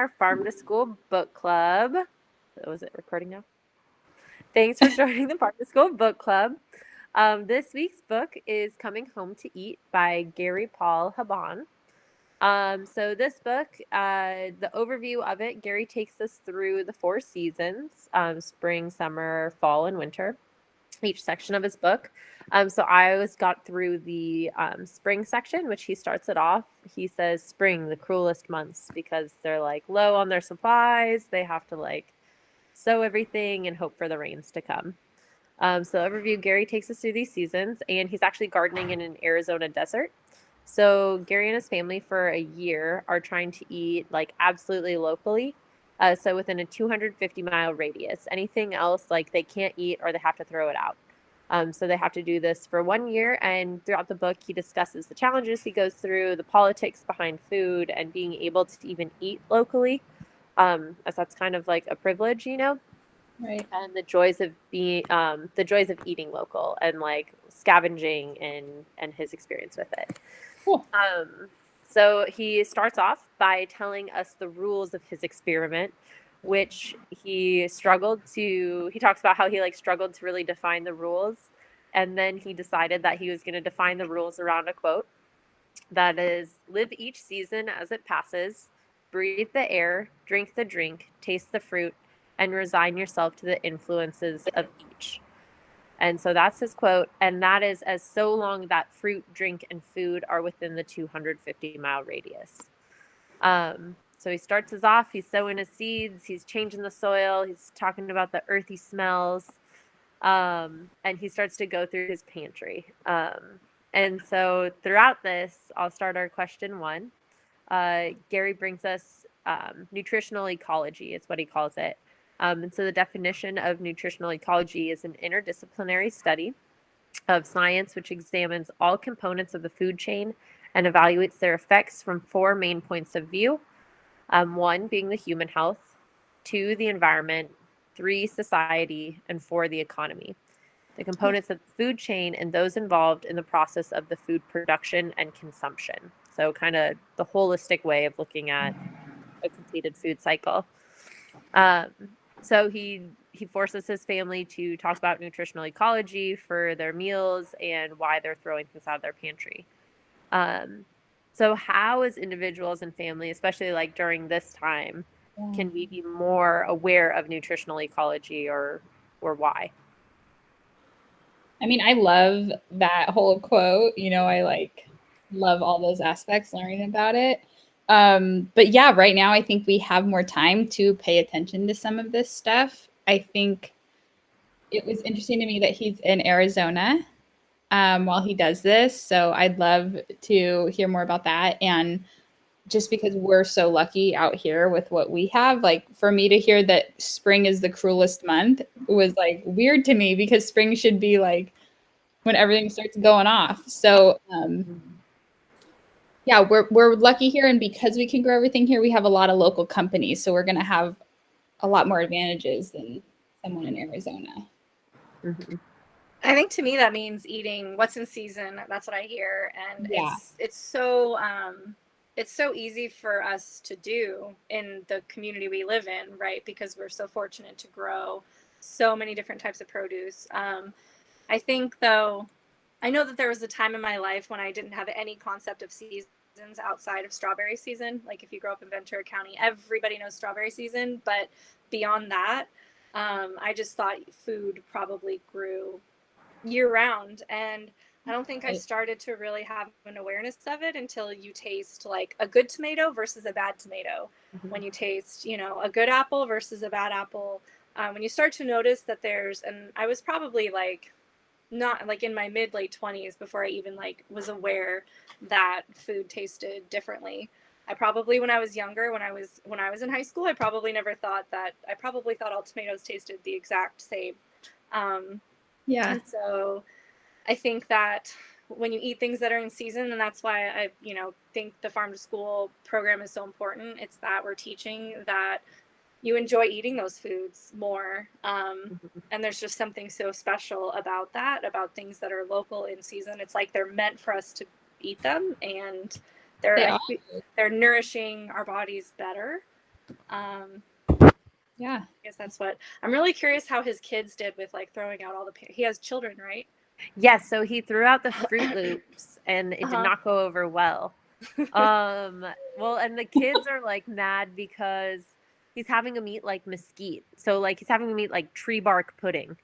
Farm to School Book Club. Was it recording now? Thanks for joining the Farm to School Book Club. This week's book is Coming Home to Eat by Gary Paul Haban. So this book, the overview of it, Gary takes us through the 4 seasons, spring, summer, fall, and winter, each section of his book. So I always got through the spring section, which he starts it off. He says spring, the cruelest months, because they're like low on their supplies. They have to like sow everything and hope for the rains to come. So overview, Gary takes us through these seasons, and he's actually gardening in an Arizona desert. So Gary and his family for a year are trying to eat like absolutely locally. So within a 250-mile radius. Anything else, like they can't eat or they have to throw it out. So they have to do this for 1 year. And throughout the book, he discusses the challenges he goes through, the politics behind food, and being able to even eat locally, as that's kind of like a privilege, you know. Right. And the joys of being, the joys of eating local and like scavenging and his experience with it. Cool. So he starts off by telling us the rules of his experiment, which he talks about how he like struggled to really define the rules. And then he decided that he was going to define the rules around a quote that is, live each season as it passes, breathe the air, drink the drink, taste the fruit, and resign yourself to the influences of each. And so that's his quote. And that is, as so long that fruit, drink, and food are within the 250-mile radius. So he starts us off, he's sowing his seeds, he's changing the soil, he's talking about the earthy smells, and he starts to go through his pantry. And so throughout this, I'll start our question 1. Gary brings us nutritional ecology, is what he calls it. And so the definition of nutritional ecology is an interdisciplinary study of science which examines all components of the food chain and evaluates their effects from 4 main points of view. 1 being the human health, 2 the environment, 3 society, and 4 the economy. The components of the food chain and those involved in the process of the food production and consumption. So kind of the holistic way of looking at a completed food cycle. So he forces his family to talk about nutritional ecology for their meals and why they're throwing things out of their pantry. So how as individuals and family, especially like during this time, can we be more aware of nutritional ecology or why? I mean, I love that whole quote. You know, I like love all those aspects, learning about it. But yeah, right now I think we have more time to pay attention to some of this stuff. I think it was interesting to me that he's in Arizona while he does this. So I'd love to hear more about that. And just because we're so lucky out here with what we have, like for me to hear that spring is the cruelest month was like weird to me, because spring should be like when everything starts going off. So yeah, we're lucky here, and because we can grow everything here, we have a lot of local companies. So we're gonna have a lot more advantages than someone in Arizona. Mm-hmm. I think to me that means eating what's in season. That's what I hear, and Yeah. it's so easy for us to do in the community we live in, right? Because we're so fortunate to grow so many different types of produce. I think, though, I know that there was a time in my life when I didn't have any concept of seasons outside of strawberry season. Like if you grow up in Ventura County, everybody knows strawberry season, but beyond that, I just thought food probably grew year round. And I don't think I started to really have an awareness of it until you taste like a good tomato versus a bad tomato. Mm-hmm. When you taste, you know, a good apple versus a bad apple. When you start to notice that and I was probably like, not like in my late 20s before I even like was aware that food tasted differently. I probably, when I was younger, when I was in high school, I probably thought all tomatoes tasted the exact same. Yeah. And so I think that when you eat things that are in season, and that's why I, think the farm to school program is so important. It's that we're teaching that you enjoy eating those foods more. And there's just something so special about that, about things that are local in season. It's like they're meant for us to eat them, and they're nourishing our bodies better. Yeah. I guess that's what I'm really curious how his kids did with like throwing out all the. He has children, right? Yes, so he threw out the Fruit Loops and it did not go over well. Well, and the kids are like mad because he's having them eat like mesquite. So like he's having them eat like tree bark pudding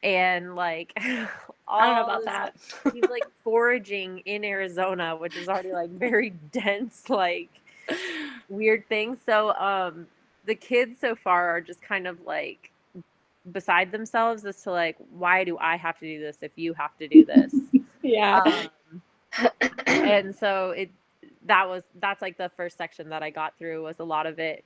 and like I all don't know about this that. he's like foraging in Arizona, which is already like very dense, like weird thing. So the kids so far are just kind of like beside themselves as to like, why do I have to do this if you have to do this? Yeah. And so that's like the first section that I got through was a lot of it.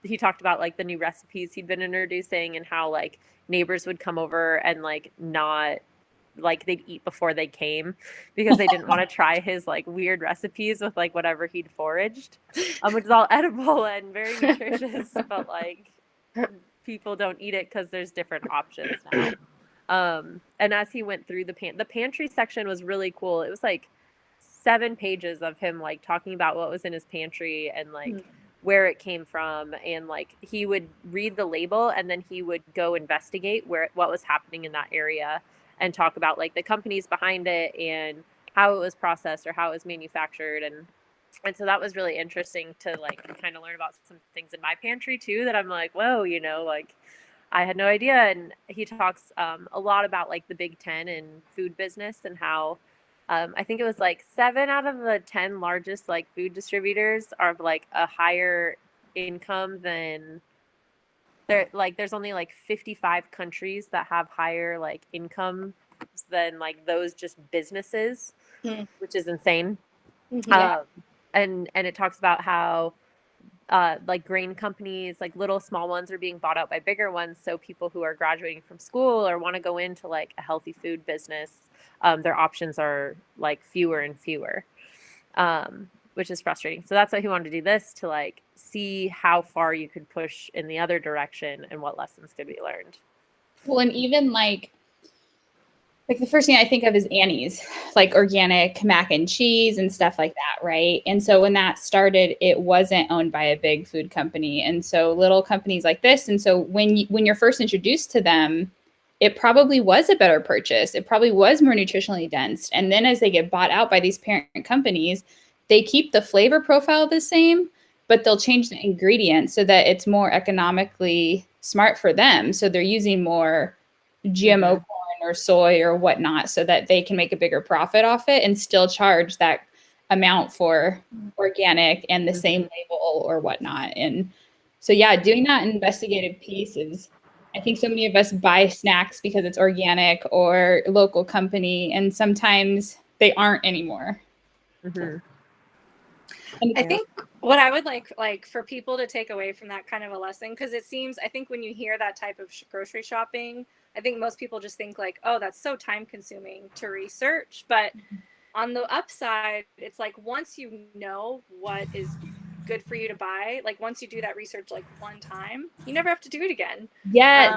He talked about like the new recipes he'd been introducing and how like neighbors would come over and like not like they'd eat before they came because they didn't want to try his like weird recipes with like whatever he'd foraged, which is all edible and very nutritious, but like people don't eat it because there's different options now. And as he went through the pantry section was really cool. It was like 7 pages of him like talking about what was in his pantry and like where it came from, and like he would read the label and then he would go investigate what was happening in that area and talk about like the companies behind it and how it was processed or how it was manufactured. And so that was really interesting to like kind of learn about some things in my pantry too that I'm like, whoa, like I had no idea. And he talks a lot about like the Big Ten and food business and how I think it was like 7 out of the 10 largest like food distributors are like a higher income than there's only like 55 countries that have higher like income than like those just businesses, which is insane. Yeah. And it talks about how like grain companies, like little small ones are being bought out by bigger ones. So people who are graduating from school or want to go into like a healthy food business, their options are like fewer and fewer, which is frustrating. So that's why he wanted to do this, to like see how far you could push in the other direction and what lessons could be learned. Well, and even like the first thing I think of is Annie's, like organic mac and cheese and stuff like that, right? And so when that started, it wasn't owned by a big food company, and so little companies like this. And so when you're first introduced to them, it probably was a better purchase. It probably was more nutritionally dense. And then as they get bought out by these parent companies, they keep the flavor profile the same, but they'll change the ingredients so that it's more economically smart for them. So they're using more GMO corn or soy or whatnot so that they can make a bigger profit off it and still charge that amount for organic and the same label or whatnot. And so, yeah, doing that investigative piece is, I think so many of us buy snacks because it's organic or local company, and sometimes they aren't anymore. I think what I would like for people to take away from that kind of a lesson, because it seems, I think when you hear that type of grocery shopping, I think most people just think like, oh, that's so time consuming to research. But on the upside, it's like once you know what is good for you to buy, like once you do that research like one time, you never have to do it again. Yes.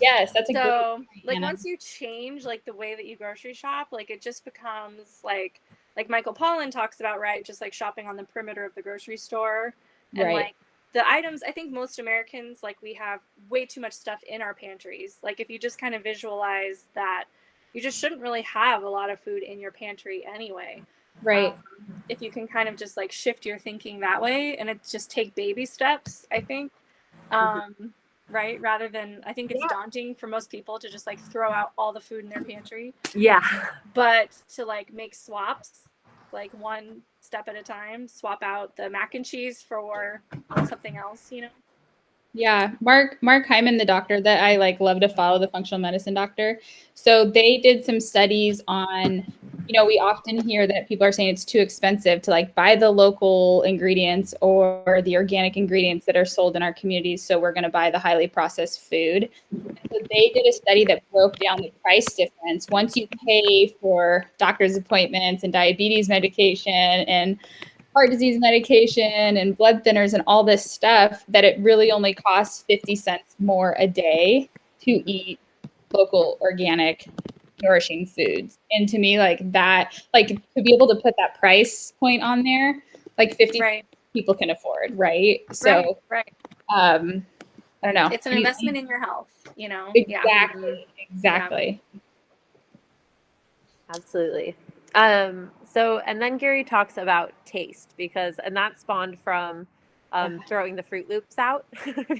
Yes, that's a so great point, like Anna. once you change like the way that you grocery shop, like it just becomes like Michael Pollan talks about, right, just like shopping on the perimeter of the grocery store. And Right. like the items, I think most Americans, like we have way too much stuff in our pantries. Like if you just kind of visualize that, you just shouldn't really have a lot of food in your pantry anyway. Right. If you can kind of just like shift your thinking that way, and it's just take baby steps, I think. Right, rather than, I think it's daunting for most people to just like throw out all the food in their pantry. But to like make swaps, like one step at a time, swap out the mac and cheese for something else, Yeah, Mark Hyman, the doctor that I like love to follow, the functional medicine doctor. So they did some studies on, we often hear that people are saying it's too expensive to like buy the local ingredients or the organic ingredients that are sold in our communities. So we're going to buy the highly processed food. So they did a study that broke down the price difference once you pay for doctor's appointments and diabetes medication and heart disease medication and blood thinners and all this stuff, that it really only costs 50 cents more a day to eat local, organic, nourishing foods. And to me, like that, like to be able to put that price point on there, like 50 Right. people can afford, right? So, Right. I don't know. It's an investment in your health, you know? Exactly. Mhm. Exactly. Absolutely. So, and then Gary talks about taste and that spawned from throwing the Fruit Loops out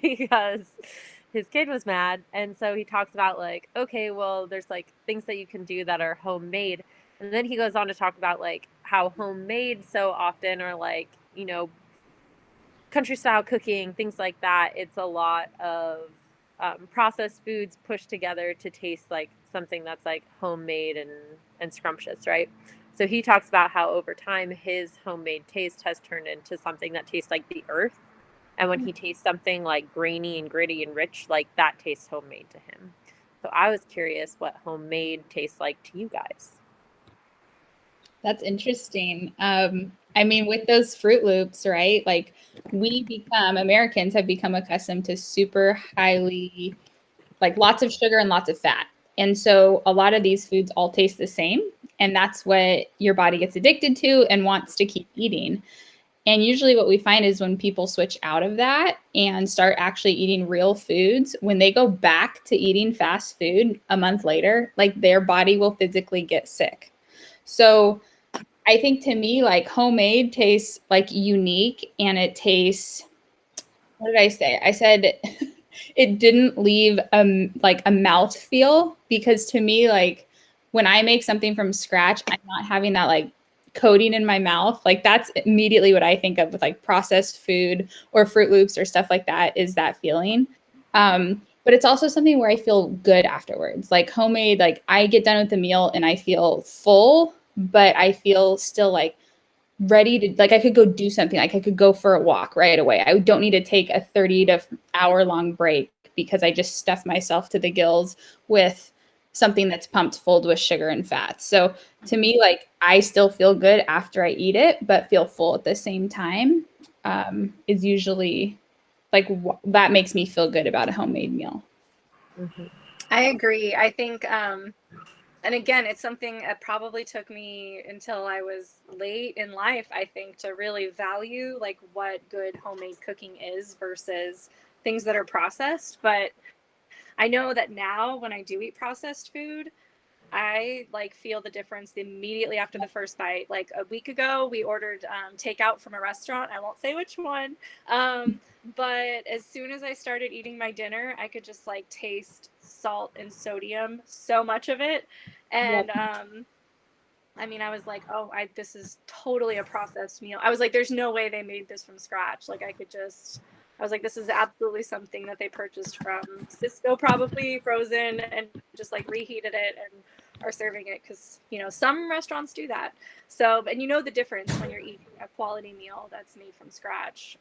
because his kid was mad. And so he talks about, like, okay, well, there's like things that you can do that are homemade. And then he goes on to talk about like how homemade so often are like, country style cooking, things like that. It's a lot of processed foods pushed together to taste like something that's like homemade and scrumptious, right? So he talks about how over time his homemade taste has turned into something that tastes like the earth. And when he tastes something like grainy and gritty and rich, like that tastes homemade to him. So I was curious what homemade tastes like to you guys. That's interesting. I mean, with those Fruit Loops, right? Like Americans have become accustomed to super highly, like lots of sugar and lots of fat. And so a lot of these foods all taste the same. And that's what your body gets addicted to and wants to keep eating. And usually what we find is when people switch out of that and start actually eating real foods, when they go back to eating fast food a month later, like their body will physically get sick. So I think to me, like homemade tastes like unique and it tastes, what did I say? I said it didn't leave like a mouth feel because to me, like when I make something from scratch, I'm not having that like coating in my mouth. Like that's immediately what I think of with like processed food or Fruit Loops or stuff like that is that feeling. But it's also something where I feel good afterwards. Like homemade, like I get done with the meal and I feel full, but I feel still like ready to, like I could go do something, like I could go for a walk right away. I don't need to take a 30 to hour long break because I just stuff myself to the gills with something that's pumped full with sugar and fat. So to me, like I still feel good after I eat it, but feel full at the same time, is usually like that makes me feel good about a homemade meal. Mm-hmm. I agree. I think, and again, it's something that probably took me until I was late in life, I think, to really value like what good homemade cooking is versus things that are processed. But I know that now when I do eat processed food, I like feel the difference immediately after the first bite. Like a week ago, we ordered takeout from a restaurant. I won't say which one. But as soon as I started eating my dinner, I could just like taste salt and sodium, so much of it. And I mean, I was like, oh, this is totally a processed meal. I was like, there's no way they made this from scratch. Like I was like, this is absolutely something that they purchased from Cisco, probably frozen, and just like reheated it and are serving it because, some restaurants do that. So, and the difference when you're eating a quality meal that's made from scratch.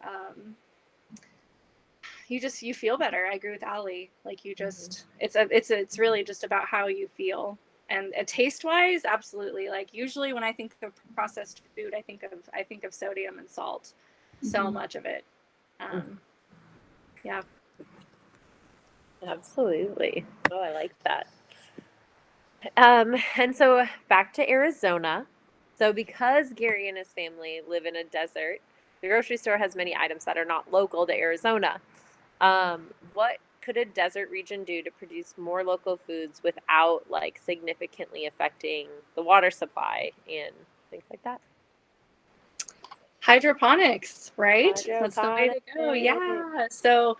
You feel better. I agree with Allie. Like it's really just about how you feel. And taste wise, absolutely. Like usually when I think of processed food, I think of sodium and salt. So much of it. Yeah. Absolutely. Oh, I like that. And so back to Arizona. So because Gary and his family live in a desert, the grocery store has many items that are not local to Arizona. What could a desert region do to produce more local foods without like significantly affecting the water supply and things like that? Hydroponics, right? That's the way to go. Hydroponics. Yeah. So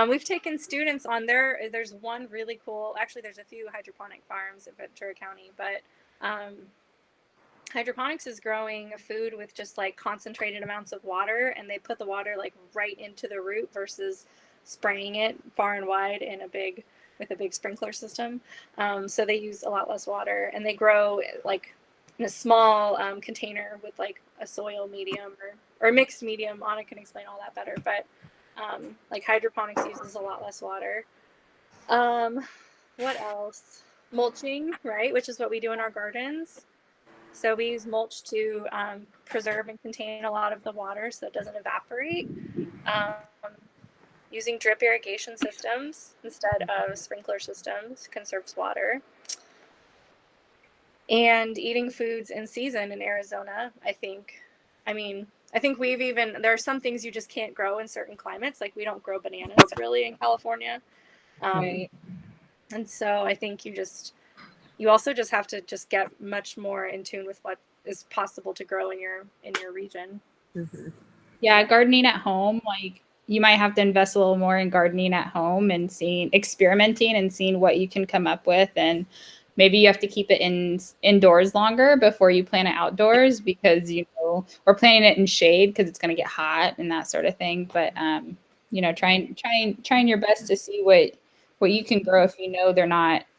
we've taken students on there. There's one really cool, actually, there's a few hydroponic farms in Ventura County, but hydroponics is growing food with just like concentrated amounts of water, and they put the water like right into the root versus spraying it far and wide with a big sprinkler system. So they use a lot less water, and they grow like in a small container with like a soil medium or a mixed medium. Anna can explain all that better, but like hydroponics uses a lot less water. What else? Mulching, right? Which is what we do in our gardens. So we use mulch to preserve and contain a lot of the water so it doesn't evaporate. Um, Using drip irrigation systems instead of sprinkler systems conserves water. And eating foods in season in Arizona, I think. I mean, I think there are some things you just can't grow in certain climates. Like we don't grow bananas really in California. Right. And so I think you also just have to just get much more in tune with what is possible to grow in your region. Mm-hmm. Yeah, gardening at home, like you might have to invest a little more in gardening at home and experimenting and seeing what you can come up with. And maybe you have to keep it indoors longer before you plant it outdoors because, or planting it in shade because it's going to get hot and that sort of thing. But, trying your best to see what you can grow if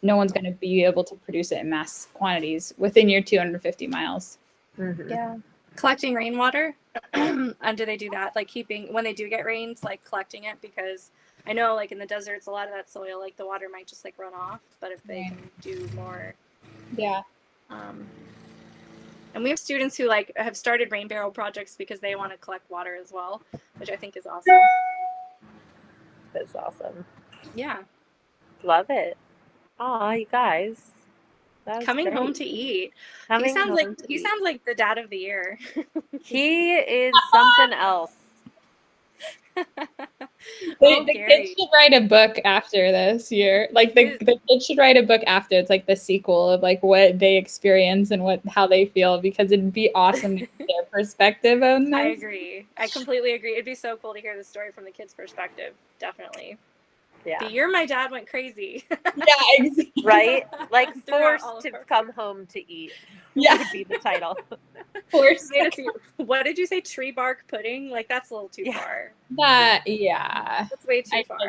no one's going to be able to produce it in mass quantities within your 250 miles. Mm-hmm. Yeah. Collecting rainwater. And do they do that? Like when they do get rains, like collecting it, because I know like in the deserts, a lot of that soil, like the water might just like run off, but if they can do more. Yeah. And we have students who like have started rain barrel projects because they want to collect water as well, which I think is awesome. That's awesome. Yeah. Love it. Aw, you guys. That was Coming great. home to eat. Coming he sounds home like the dad of the year. He is something else. The kids should write a book after this year. Like the kids should write a book after. It's like the sequel of like what they experience and how they feel, because it'd be awesome to get their perspective on this. I agree. I completely agree. It'd be so cool to hear the story from the kids' perspective. Definitely. Yeah. The year my dad went crazy. Yeah, exactly. Right? Like forced to come home to eat. Yeah. Would be the title. Forced. What did you say? Tree bark pudding? Like that's a little too far. That's way too far.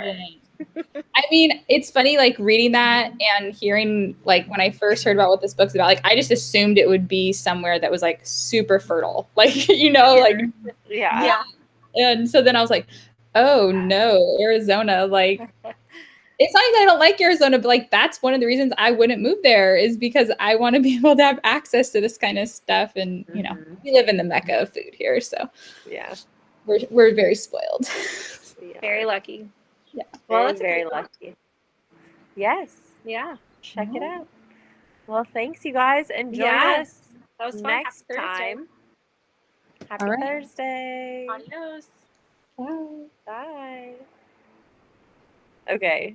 I mean, it's funny, like reading that and hearing, like when I first heard about what this book's about, like I just assumed it would be somewhere that was like super fertile, like like yeah. And so then I was like, oh no, Arizona, like. It's not that I don't like Arizona, but like that's one of the reasons I wouldn't move there, is because I want to be able to have access to this kind of stuff. And we live in the mecca of food here, so yeah, we're very spoiled. Very lucky. Yeah, well, very lucky. Yes. Yeah. Check it out. Well, thanks, you guys, and join us that was next time. Happy Thursday. Adios. Bye. Bye. Okay.